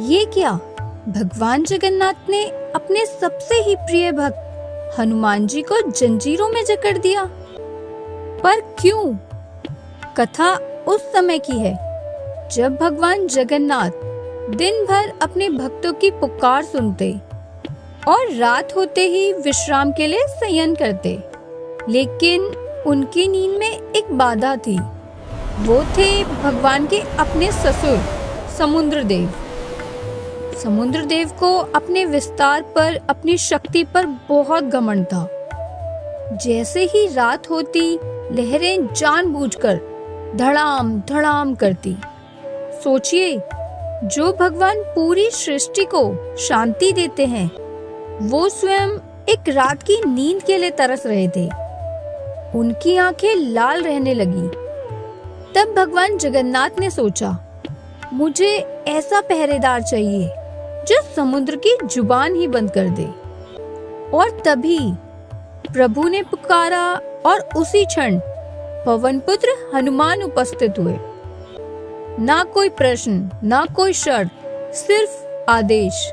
ये क्या? भगवान जगन्नाथ ने अपने सबसे ही प्रिय भक्त हनुमान जी को जंजीरों में जकड़ दिया। पर क्यों? कथा उस समय की है जब भगवान जगन्नाथ दिन भर अपने भक्तों की पुकार सुनते और रात होते ही विश्राम के लिए शयन करते। लेकिन उनकी नींद में एक बाधा थी। वो थे भगवान के अपने ससुर समुद्र देव। समुद्र देव को अपने विस्तार पर, अपनी शक्ति पर बहुत घमंड था। जैसे ही रात होती, लहरें जानबूझकर धड़ाम धड़ाम करती। सोचिए, जो भगवान पूरी सृष्टि को शांति देते हैं, वो स्वयं एक रात की नींद के लिए तरस रहे थे। उनकी आंखें लाल रहने लगी। तब भगवान जगन्नाथ ने सोचा, मुझे ऐसा पहरेदार चाहिए जो समुद्र की जुबान ही बंद कर दे। और तभी प्रभु ने पुकारा और उसी क्षण पवनपुत्र हनुमान उपस्थित हुए। ना कोई प्रश्न, ना कोई शर्त, सिर्फ आदेश।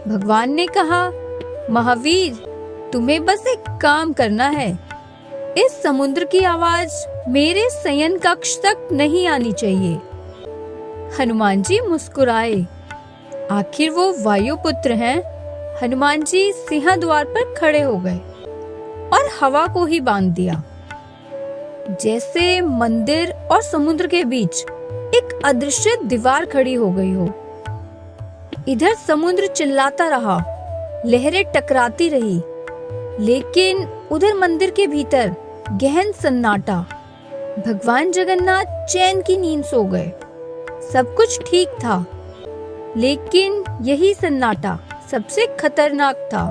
भगवान ने कहा, महावीर, तुम्हें बस एक काम करना है। इस समुद्र की आवाज मेरे शयन कक्ष तक नहीं आनी चाहिए। हनुमान जी मुस्कुराए। आखिर वो वायुपुत्र हैं। हनुमान जी सिंहद्वार पर खड़े हो गए और हवा को ही बांध दिया। जैसे मंदिर और समुद्र के बीच एक अदृश्य दीवार खड़ी हो गई हो। इधर समुद्र चिल्लाता रहा, लहरें टकराती रही, लेकिन उधर मंदिर के भीतर गहन सन्नाटा। भगवान जगन्नाथ चैन की नींद सो गए। सब कुछ ठीक था, लेकिन यही सन्नाटा सबसे खतरनाक था।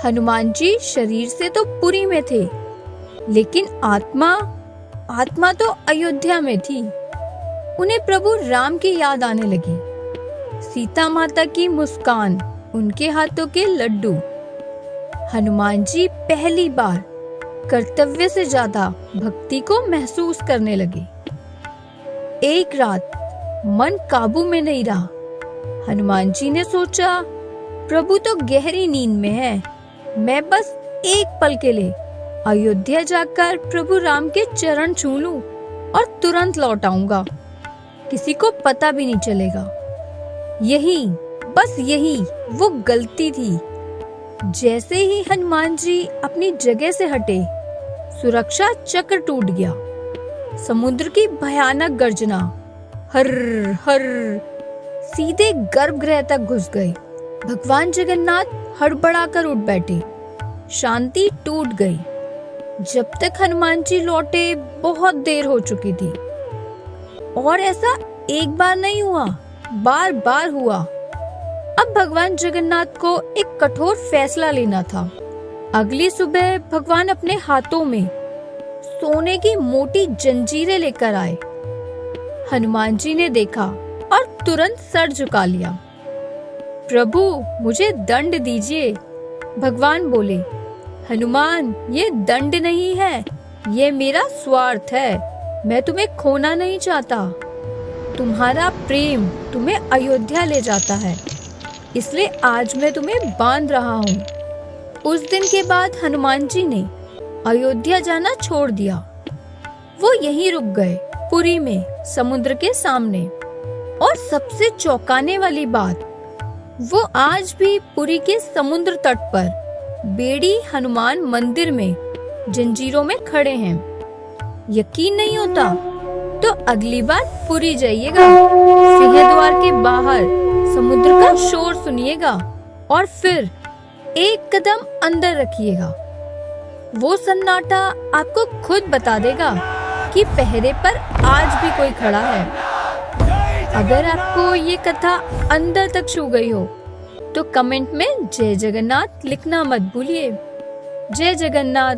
हनुमान जी शरीर से तो पुरी में थे, लेकिन आत्मा तो अयोध्या में थी। उन्हें प्रभु राम की याद आने लगी। सीता माता की मुस्कान, उनके हाथों के लड्डू। हनुमान जी पहली बार कर्तव्य से ज्यादा भक्ति को महसूस करने लगे। एक रात मन काबू में नहीं रहा। हनुमान जी ने सोचा, प्रभु तो गहरी नींद में है। मैं बस एक पल के लिए अयोध्या जाकर प्रभु राम के चरण छू लूं और तुरंत लौट आऊंगा। किसी को पता भी नहीं चलेगा। बस यही वो गलती थी। जैसे ही हनुमान जी अपनी जगह से हटे, सुरक्षा चक्र टूट गया। समुद्र की भयानक गर्जना, हर हर, सीधे गर्भगृह तक घुस गई। भगवान जगन्नाथ हड़बड़ाकर उठ बैठे। शांति टूट गई। जब तक हनुमान जी लौटे, बहुत देर हो चुकी थी। और ऐसा एक बार नहीं हुआ, बार बार हुआ। अब भगवान जगन्नाथ को एक कठोर फैसला लेना था। अगली सुबह भगवान अपने हाथों में सोने की मोटी जंजीरें लेकर आए। हनुमान जी ने देखा और तुरंत सर झुका लिया। प्रभु, मुझे दंड दीजिए। भगवान बोले, हनुमान, ये दंड नहीं है, ये मेरा स्वार्थ है। मैं तुम्हें खोना नहीं चाहता। तुम्हारा प्रेम तुम्हें अयोध्या ले जाता है, इसलिए आज मैं तुम्हें बांध रहा हूँ। उस दिन के बाद हनुमान जी ने अयोध्या जाना छोड़ दिया। वो यहीं रुक गए, पुरी में, समुद्र के सामने। और सबसे चौंकाने वाली बात, वो आज भी पुरी के समुद्र तट पर बेड़ी हनुमान मंदिर में जंजीरों में खड़े हैं। यकीन नहीं होता तो अगली बार पुरी जाइएगा, सिंहद्वार के बाहर समुद्र का शोर सुनिएगा और फिर एक कदम अंदर रखिएगा। वो सन्नाटा आपको खुद बता देगा कि पहरे पर आज भी कोई खड़ा है। अगर आपको ये कथा अंदर तक छू गई हो तो कमेंट में जय जगन्नाथ लिखना मत भूलिए। जय जगन्नाथ।